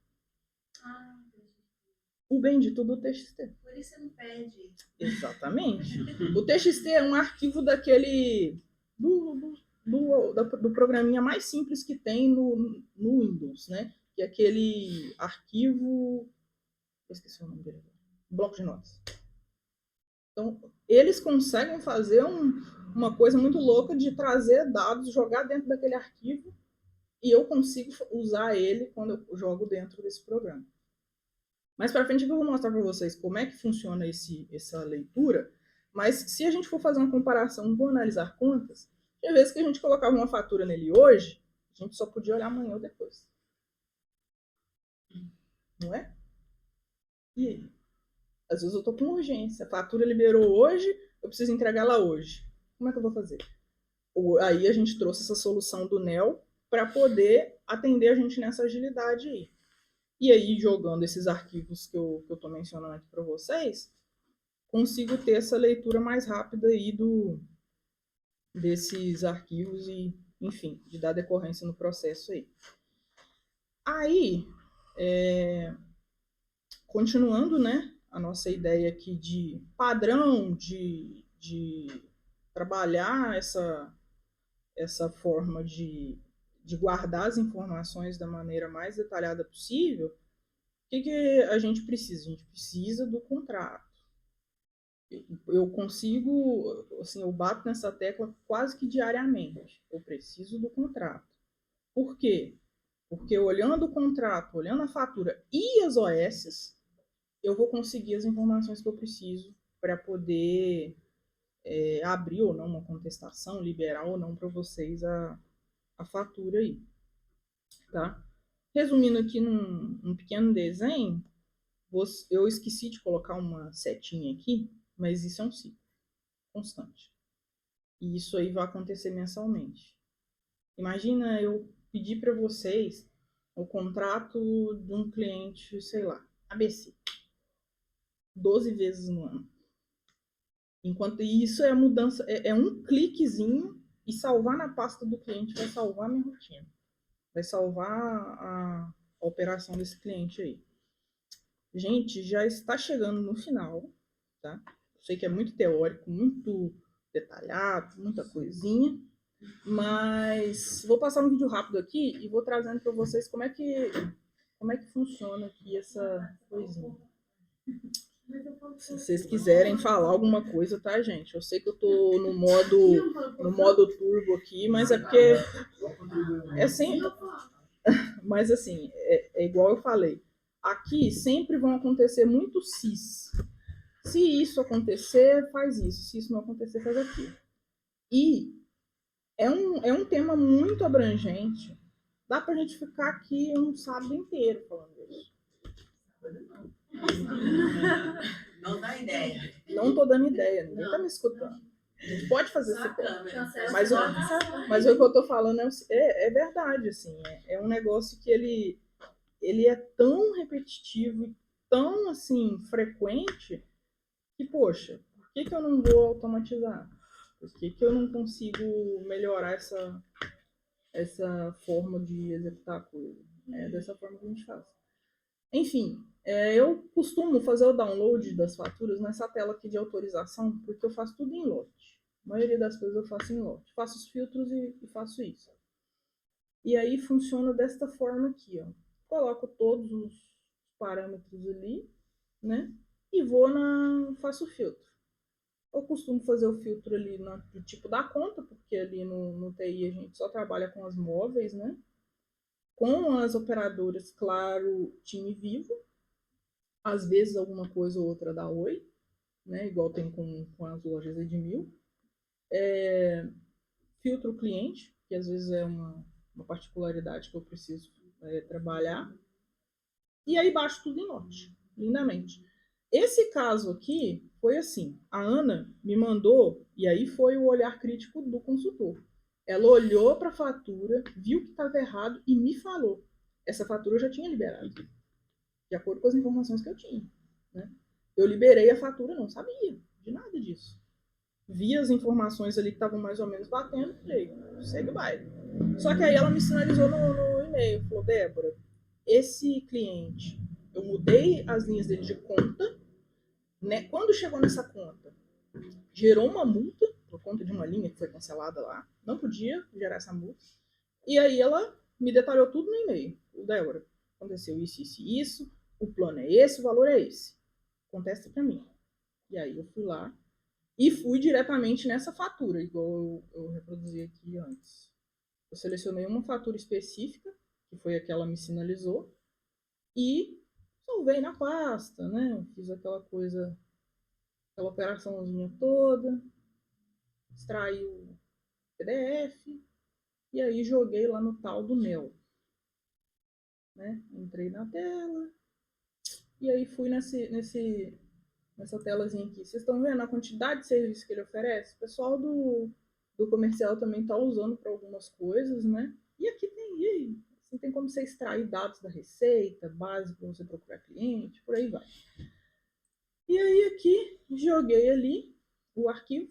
O bendito do TXT. Por isso você não pede. Exatamente. O TXT é um arquivo daquele do programinha mais simples que tem no Windows, né? Que é aquele arquivo, eu esqueci o nome dele, bloco de notas. Então, eles conseguem fazer uma coisa muito louca de trazer dados, jogar dentro daquele arquivo, e eu consigo usar ele quando eu jogo dentro desse programa. Mais para frente eu vou mostrar para vocês como é que funciona essa leitura, mas se a gente for fazer uma comparação, vou analisar contas, tinha vezes que a gente colocava uma fatura nele hoje, a gente só podia olhar amanhã ou depois. Não é? E aí? Às vezes eu estou com urgência, a fatura liberou hoje, eu preciso entregar ela hoje. Como é que eu vou fazer? Aí a gente trouxe essa solução do NEL para poder atender a gente nessa agilidade aí. E aí, jogando esses arquivos que eu estou mencionando aqui para vocês, consigo ter essa leitura mais rápida aí desses arquivos e, enfim, de dar decorrência no processo aí. Aí, continuando, né, a nossa ideia aqui de padrão, de trabalhar essa forma de guardar as informações da maneira mais detalhada possível, o que a gente precisa? A gente precisa do contrato. Eu consigo, assim, eu bato nessa tecla quase que diariamente. Eu preciso do contrato. Por quê? Porque olhando o contrato, olhando a fatura e as OSs, eu vou conseguir as informações que eu preciso para poder abrir ou não uma contestação, liberar ou não para vocês a fatura aí. Tá? Resumindo aqui num pequeno desenho, eu esqueci de colocar uma setinha aqui, mas isso é um ciclo constante. E isso aí vai acontecer mensalmente. Imagina eu pedir para vocês o contrato de um cliente, sei lá, ABC. 12 vezes no ano. Enquanto isso é a mudança, é um cliquezinho e salvar na pasta do cliente vai salvar a minha rotina. Vai salvar a operação desse cliente aí. Gente, já está chegando no final, tá? Eu sei que é muito teórico, muito detalhado, muita coisinha, Mas vou passar um vídeo rápido aqui e vou trazendo para vocês como é que funciona aqui essa coisinha. Se vocês quiserem falar alguma coisa, tá, gente? Eu sei que eu tô no modo turbo aqui, mas é porque é sempre... Mas assim, é igual eu falei. Aqui sempre vão acontecer muitos cis. Se isso acontecer, faz isso. Se isso não acontecer, faz aquilo. E é um tema muito abrangente. Dá pra gente ficar aqui um sábado inteiro falando disso. Não dá ideia. Não tô dando ideia, ninguém tá me escutando. A gente pode fazer Só a esse câmera. mas o que eu tô falando é verdade, assim. É um negócio que ele é tão repetitivo e tão, assim, frequente que, poxa, por que eu não vou automatizar? Por que eu não consigo melhorar essa forma de executar a coisa? É dessa forma que a gente faz. Enfim, eu costumo fazer o download das faturas nessa tela aqui de autorização, porque eu faço tudo em lote. A maioria das coisas eu faço em lote. Faço os filtros e faço isso. E aí funciona desta forma aqui, ó. Coloco todos os parâmetros ali, né? E faço o filtro. Eu costumo fazer o filtro ali do tipo da conta, porque ali no TI a gente só trabalha com as móveis, né? Com as operadoras, claro, time vivo. Às vezes alguma coisa ou outra da Oi, né? Igual tem com as lojas Edmil. Filtro cliente, que às vezes é uma particularidade que eu preciso trabalhar. E aí baixo tudo em lote, lindamente. Esse caso aqui foi assim, a Ana me mandou, e aí foi o olhar crítico do consultor. Ela olhou para a fatura, viu que estava errado e me falou. Essa fatura eu já tinha liberado, de acordo com as informações que eu tinha. Né? Eu liberei a fatura, não sabia de nada disso. Vi as informações ali que estavam mais ou menos batendo, falei, segue o baile. Só que aí ela me sinalizou no e-mail, falou, Débora, esse cliente, eu mudei as linhas dele de conta, né? Quando chegou nessa conta, gerou uma multa por conta de uma linha que foi cancelada lá, não podia gerar essa multa, e aí ela me detalhou tudo no e-mail. Débora, aconteceu isso, isso e isso, o plano é esse, o valor é esse. Contesta para mim. E aí eu fui lá e fui diretamente nessa fatura, igual eu reproduzi aqui antes. Eu selecionei uma fatura específica, que foi a que ela me sinalizou, e salvei na pasta, né? Fiz aquela coisa, aquela operaçãozinha toda, extraí o PDF, e aí joguei lá no tal do Mel. Né? Entrei na tela, e aí fui nessa telazinha aqui. Vocês estão vendo a quantidade de serviços que ele oferece? O pessoal do comercial também está usando para algumas coisas, né? E aqui tem como você extrair dados da receita, base para você procurar cliente, por aí vai. E aí aqui, joguei ali o arquivo.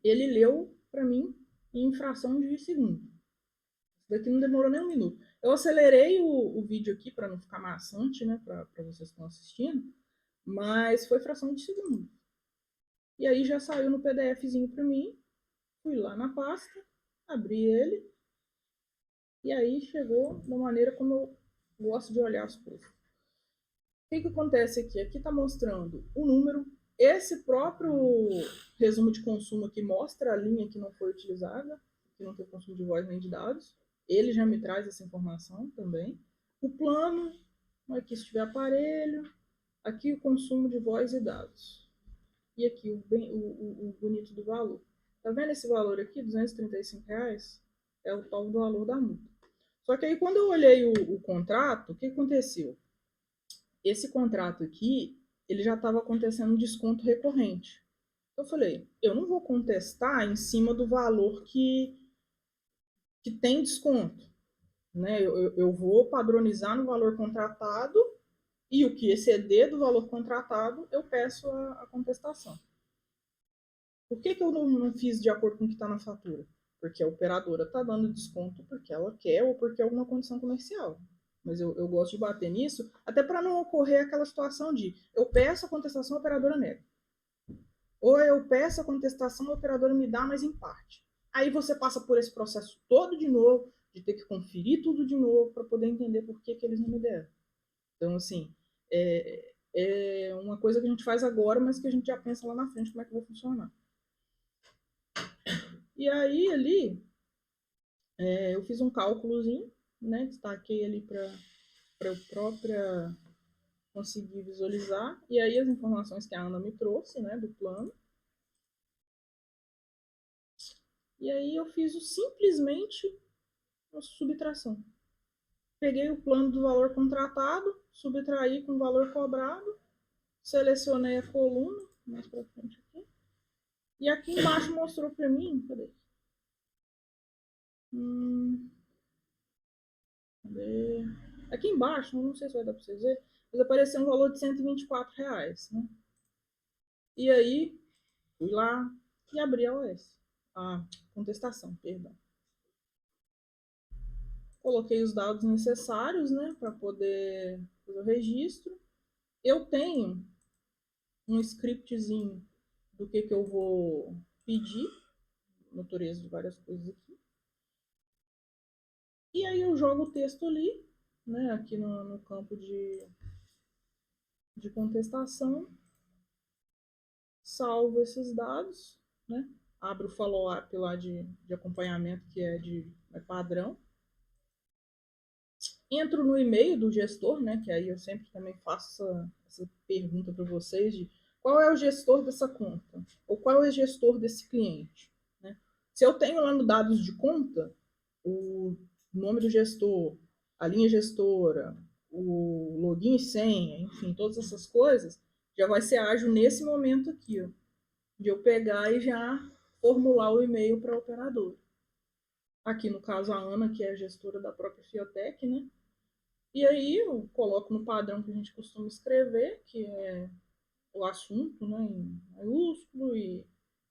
Ele leu para mim em fração de segundo. Isso daqui não demorou nem um minuto. Eu acelerei o vídeo aqui para não ficar maçante, né? Para vocês que estão assistindo. Mas foi fração de segundo. E aí já saiu no PDFzinho para mim. Fui lá na pasta, abri ele. E aí chegou da maneira como eu gosto de olhar as coisas. O que acontece aqui? Aqui está mostrando o número. Esse próprio resumo de consumo aqui mostra a linha que não foi utilizada, que não tem consumo de voz nem de dados. Ele já me traz essa informação também. O plano, aqui se tiver aparelho. Aqui o consumo de voz e dados. E aqui o bonito do valor. Tá vendo esse valor aqui, R$235? É o tal do valor da multa. Só que aí quando eu olhei o contrato, o que aconteceu? Esse contrato aqui, ele já estava acontecendo um desconto recorrente. Eu falei, eu não vou contestar em cima do valor que tem desconto. Né? Eu vou padronizar no valor contratado e o que exceder do valor contratado, eu peço a contestação. Por que eu não fiz de acordo com o que está na fatura? Porque a operadora está dando desconto porque ela quer ou porque é alguma condição comercial. Mas eu gosto de bater nisso, até para não ocorrer aquela situação de eu peço a contestação, a operadora nega. Ou eu peço a contestação, a operadora me dá, mas em parte. Aí você passa por esse processo todo de novo, de ter que conferir tudo de novo para poder entender por que eles não me deram. Então, assim, é uma coisa que a gente faz agora, mas que a gente já pensa lá na frente como é que vai funcionar. E aí, ali, eu fiz um cálculozinho, né? Destaquei ali para eu própria conseguir visualizar. E aí, as informações que a Ana me trouxe, né, do plano. E aí, eu fiz simplesmente uma subtração. Peguei o plano do valor contratado, subtraí com o valor cobrado, selecionei a coluna, mais para frente aqui. E aqui embaixo mostrou para mim, cadê? Cadê? Aqui embaixo, não sei se vai dar para vocês verem, mas apareceu um valor de R$124, né? E aí, fui lá e abri a OS. A contestação, perdão. Coloquei os dados necessários, né, para poder fazer o registro. Eu tenho um scriptzinho do que eu vou pedir, natureza de várias coisas aqui. E aí eu jogo o texto ali, né, aqui no campo de contestação, salvo esses dados, né, abro o follow-up lá de acompanhamento, que é padrão. Entro no e-mail do gestor, né, que aí eu sempre também faço essa pergunta para vocês de qual é o gestor dessa conta, ou qual é o gestor desse cliente, né? Se eu tenho lá no dados de conta o nome do gestor, a linha gestora, o login e senha, enfim, todas essas coisas, já vai ser ágil nesse momento aqui, ó, de eu pegar e já formular o e-mail para a operadora. Aqui no caso a Ana, que é a gestora da própria Fiotec, né? E aí eu coloco no padrão que a gente costuma escrever, que é o assunto, né, em maiúsculo, e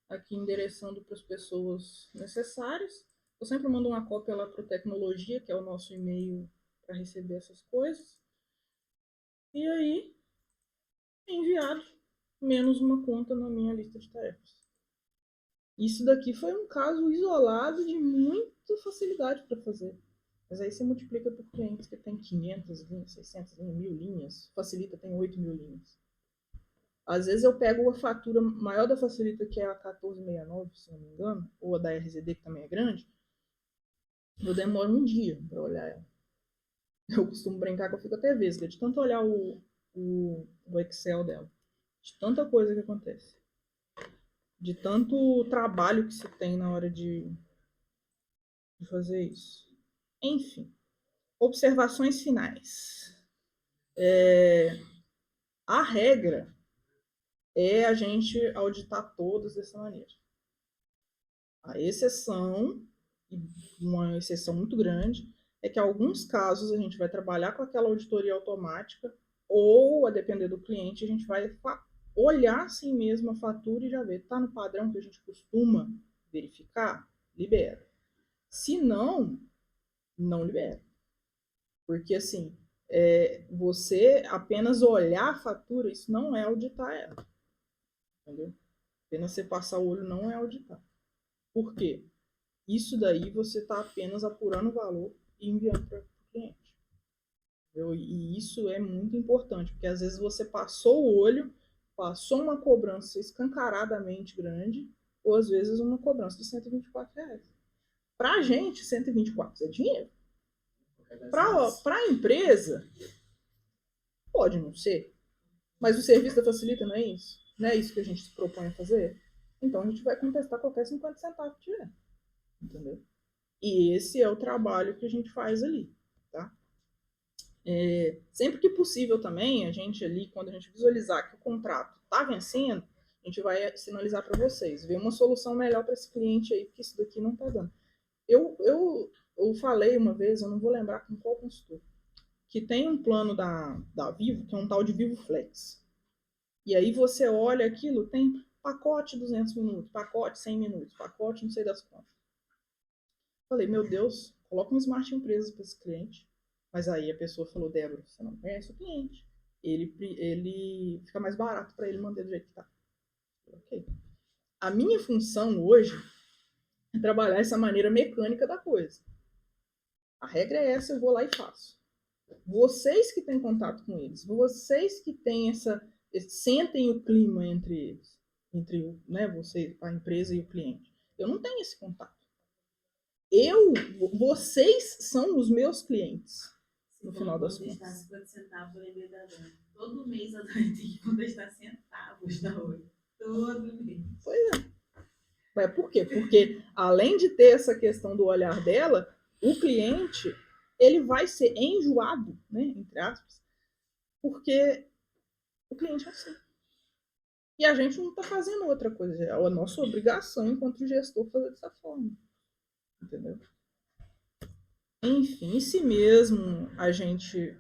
aqui endereçando para as pessoas necessárias. Eu sempre mando uma cópia lá para o Tecnologia, que é o nosso e-mail para receber essas coisas. E aí, enviado, menos uma conta na minha lista de tarefas. Isso daqui foi um caso isolado de muita facilidade para fazer. Mas aí você multiplica por clientes que tem 500 linhas, 600 linhas, 1000 linhas. Facilita tem 8.000 linhas. Às vezes eu pego a fatura maior da Facilita, que é a 1469, se não me engano, ou a da RZD, que também é grande. Eu demoro um dia para olhar ela. Eu costumo brincar que eu fico até vesga de tanto olhar o Excel dela. De tanta coisa que acontece. De tanto trabalho que você tem na hora de fazer isso. Enfim. Observações finais. A regra é a gente auditar todas dessa maneira. A exceção, uma exceção muito grande, é que em alguns casos a gente vai trabalhar com aquela auditoria automática ou, a depender do cliente, a gente vai olhar assim mesmo a fatura e já ver, está no padrão que a gente costuma verificar, libera. Se não, não libera. Porque assim, você apenas olhar a fatura, isso não é auditar ela. Entendeu? Apenas você passar o olho não é auditar. Por quê? Isso daí você está apenas apurando o valor e enviando para o cliente. Entendeu? E isso é muito importante, porque às vezes você passou o olho, passou uma cobrança escancaradamente grande, ou às vezes uma cobrança de R$124. Para a gente, 124 é dinheiro. Para a empresa, pode não ser, mas o serviço da Facilita não é isso. Não é isso que a gente se propõe a fazer. Então a gente vai contestar qualquer 50 centavos que tiver. Entendeu? E esse é o trabalho que a gente faz ali. Tá? Sempre que possível também, a gente ali, quando a gente visualizar que o contrato está vencendo, a gente vai sinalizar para vocês, ver uma solução melhor para esse cliente aí, porque isso daqui não está dando. Eu falei uma vez, eu não vou lembrar com qual consultor, que tem um plano da Vivo, que é um tal de Vivo Flex. E aí você olha aquilo, tem pacote 200 minutos, pacote 100 minutos, pacote não sei das quantas. Falei, meu Deus, coloca um Smart Empresas para esse cliente. Mas aí a pessoa falou, Débora, você não conhece o cliente. Ele fica mais barato para ele manter do jeito que tá. Ok. A minha função hoje trabalhar essa maneira mecânica da coisa. A regra é essa, eu vou lá e faço. Vocês que têm contato com eles, vocês que têm sentem o clima entre eles, entre, né, você, a empresa e o cliente. Eu não tenho esse contato. Vocês são os meus clientes, no final das contas. Contestar 50 centavos, eu lembrei da Dani. Todo mês a Dani tem que contestar centavos da Oi. Todo mês. Pois é. Mas por quê? Porque além de ter essa questão do olhar dela, o cliente ele vai ser enjoado, né, entre aspas, porque o cliente é assim. E a gente não está fazendo outra coisa. É a nossa obrigação enquanto gestor fazer dessa forma. Entendeu? Enfim, se mesmo a gente,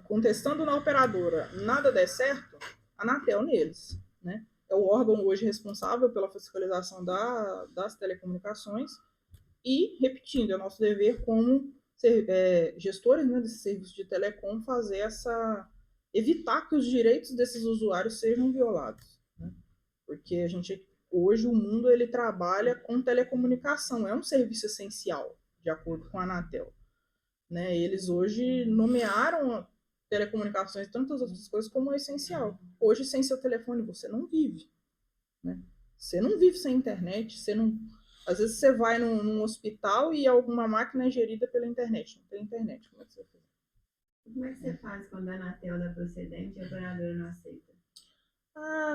contestando na operadora, nada der certo, a Anatel neles, né? É o órgão hoje responsável pela fiscalização das telecomunicações e, repetindo, é nosso dever como gestores, né, desse serviço de telecom evitar que os direitos desses usuários sejam violados, né? Porque hoje o mundo ele trabalha com telecomunicação, é um serviço essencial, de acordo com a Anatel, né? Eles hoje nomearam telecomunicações e tantas outras coisas como essencial. Hoje, sem seu telefone, você não vive, né? Você não vive sem internet, às vezes você vai num hospital e alguma máquina é gerida pela internet, não tem internet, como é que você faz? Como é que você faz quando a Anatel dá procedente e a operadora não aceita?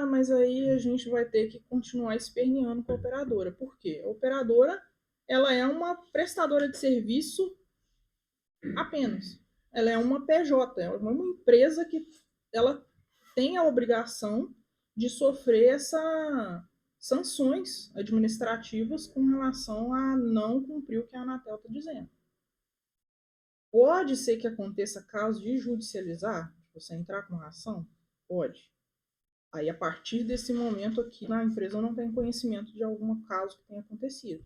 Mas aí a gente vai ter que continuar esperneando com a operadora. Por quê? A operadora, ela é uma prestadora de serviço apenas. Ela é uma PJ, ela é uma empresa que ela tem a obrigação de sofrer essas sanções administrativas com relação a não cumprir o que a Anatel está dizendo. Pode ser que aconteça caso de judicializar, você entrar com uma ação? Pode. Aí, a partir desse momento aqui, na empresa não tem conhecimento de algum caso que tenha acontecido.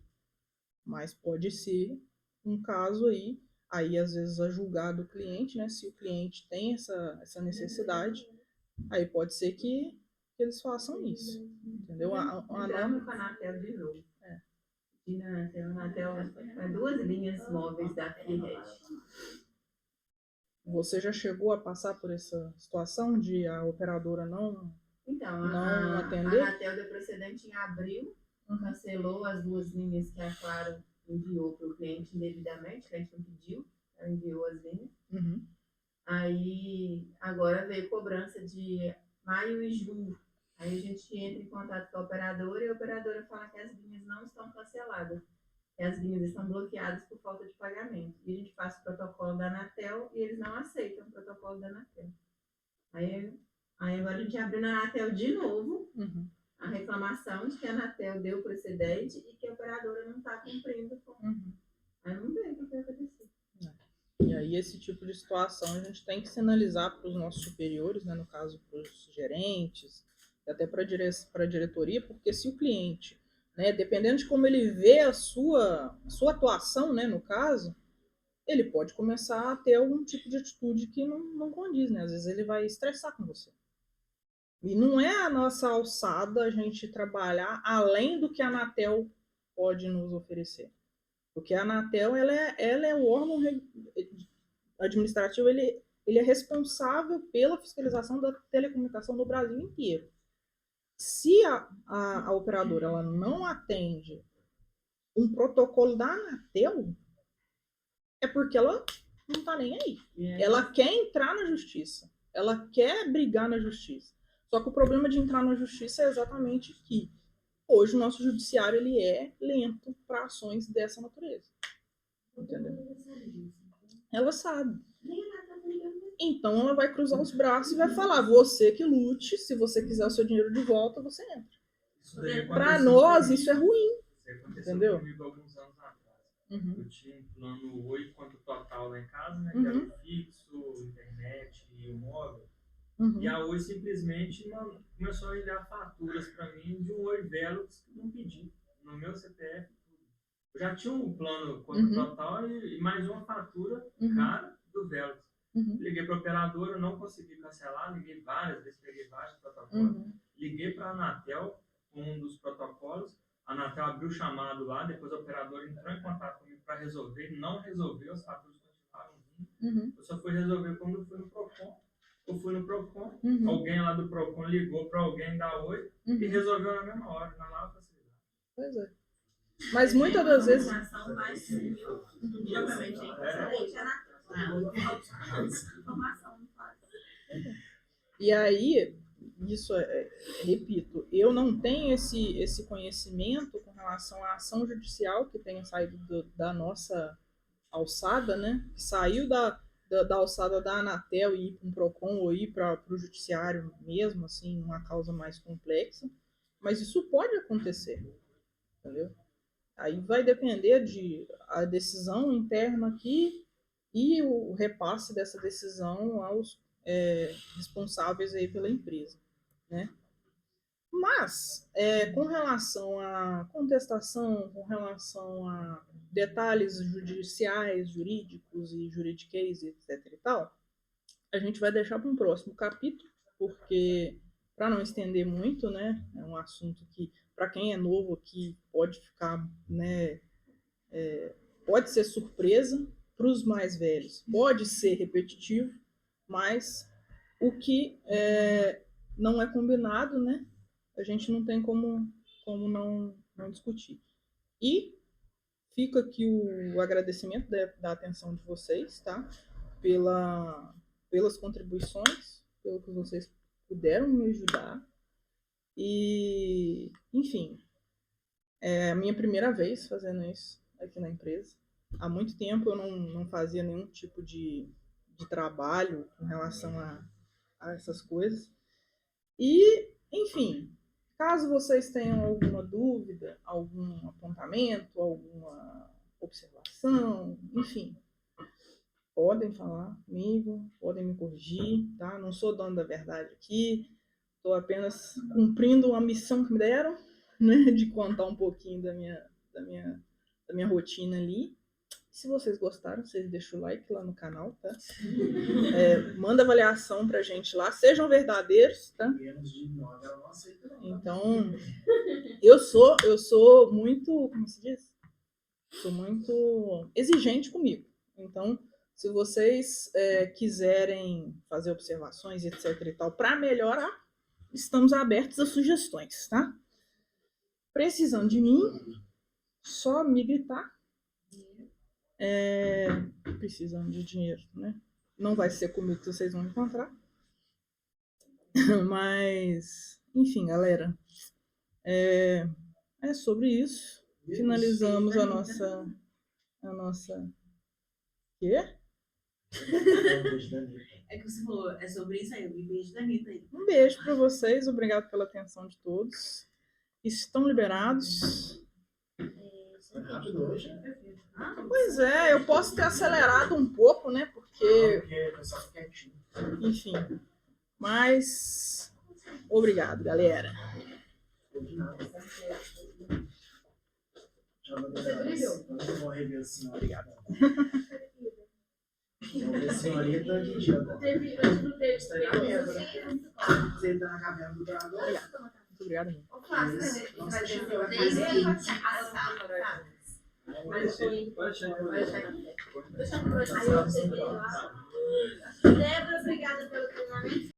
Mas pode ser um caso aí às vezes a julgar do cliente, né? Se o cliente tem essa necessidade, aí pode ser que eles façam isso. Entendeu? Entramos com a Anatel de novo. A Anatel é 2 linhas móveis da FreeRed. Você já chegou a passar por essa situação de a operadora não atender? A Anatel deu procedente em abril, cancelou as 2 linhas que a Claro enviou para o cliente indevidamente, o cliente não pediu, ela enviou as linhas. Aí, agora veio cobrança de maio e junho. Aí a gente entra em contato com a operadora e a operadora fala que as linhas não estão canceladas, que as linhas estão bloqueadas por falta de pagamento. E a gente faz o protocolo da Anatel e eles não aceitam o protocolo da Anatel. Aí agora a gente abriu na Anatel de novo a reclamação de que a Anatel deu precedente e que a operadora não está cumprindo com. Aí não vê o que vai acontecer. E aí esse tipo de situação a gente tem que sinalizar para os nossos superiores, né, no caso para os gerentes, e até para a diretoria, porque se o cliente, né, dependendo de como ele vê a sua atuação, né, no caso, ele pode começar a ter algum tipo de atitude que não condiz, né? Às vezes ele vai estressar com você. E não é a nossa alçada a gente trabalhar além do que a Anatel pode nos oferecer. Porque a Anatel, ela é o órgão administrativo, ele é responsável pela fiscalização da telecomunicação no Brasil inteiro. Se a operadora ela não atende um protocolo da Anatel, é porque ela não está nem aí. Ela quer entrar na justiça. Ela quer brigar na justiça. Só que o problema de entrar na justiça é exatamente que hoje o nosso judiciário ele é lento para ações dessa natureza. Entendeu? Ela sabe. Então ela vai cruzar os braços e vai falar: você que lute, se você quiser o seu dinheiro de volta, você entra. Para nós, isso é ruim. Isso aconteceu entendeu? Comigo alguns anos atrás. Eu tinha um plano Oi quanto total lá em casa, né? Que era o fixo, internet e o móvel. E a Oi simplesmente começou a enviar faturas para mim de um Oi Velox que não pedi, no meu CPF. Eu já tinha um plano quanto total e mais uma fatura cara do Velox. Liguei para a operadora, não consegui cancelar, liguei várias vezes, peguei vários protocolos. Liguei para a Anatel com um dos protocolos. A Anatel abriu o chamado lá, depois a operadora entrou em contato comigo para resolver, não resolveu, as faturas continuaram vindo. Eu só fui resolver quando eu fui no PROCON. Eu fui no PROCON, alguém lá do PROCON ligou para alguém da Oi e resolveu na mesma hora, na maior facilidade. Pois é. Mas muitas das vezes... E aí, isso repito, eu não tenho esse conhecimento com relação à ação judicial que tenha saído da nossa alçada, né? Que saiu da alçada da Anatel e ir para um PROCON ou ir para o judiciário mesmo, assim, uma causa mais complexa. Mas isso pode acontecer, entendeu? Aí vai depender a decisão interna aqui e o repasse dessa decisão aos responsáveis aí pela empresa, né? Mas, com relação à contestação, com relação a detalhes judiciais, jurídicos e juridiquês, etc. e tal, a gente vai deixar para um próximo capítulo, porque, para não estender muito, né, é um assunto que, para quem é novo aqui, pode ficar, né, pode ser surpresa, para os mais velhos pode ser repetitivo, mas o que não é combinado, né, a gente não tem como não discutir. E fica aqui o agradecimento da atenção de vocês, tá? Pelas contribuições, pelo que vocês puderam me ajudar. E, enfim, é a minha primeira vez fazendo isso aqui na empresa. Há muito tempo eu não fazia nenhum tipo de trabalho com relação a essas coisas. E, enfim, caso vocês tenham alguma dúvida, algum apontamento, alguma observação, enfim, podem falar comigo, podem me corrigir, tá? Não sou dono da verdade aqui, estou apenas cumprindo a missão que me deram, né, de contar um pouquinho da minha rotina ali. Se vocês gostaram, vocês deixam o like lá no canal, tá? Manda avaliação pra gente lá, sejam verdadeiros, tá? Então, eu sou muito, como se diz? Sou muito exigente comigo. Então, se vocês quiserem fazer observações, etc e tal, para melhorar, estamos abertos a sugestões, tá? Precisando de mim, só me gritar. Precisando de dinheiro, né? Não vai ser comigo que vocês vão encontrar. Mas, enfim, galera. É sobre isso. Finalizamos a nossa... Quê? É que você falou, é sobre isso aí, um beijo da Anitta aí. Um beijo para vocês, obrigado pela atenção de todos. Estão liberados. Rápido hoje. Pois é, eu posso ter acelerado um pouco, né? Porque o pessoal fica quietinho. Enfim. Mas obrigado, galera. De nada. Eu vou rever a senhora. Obrigado. Vou ver a senhorita de dia agora. Você entra na caverna do dragão. Obrigado. Muito obrigado. Nossa, Débora, obrigada pelo treinamento.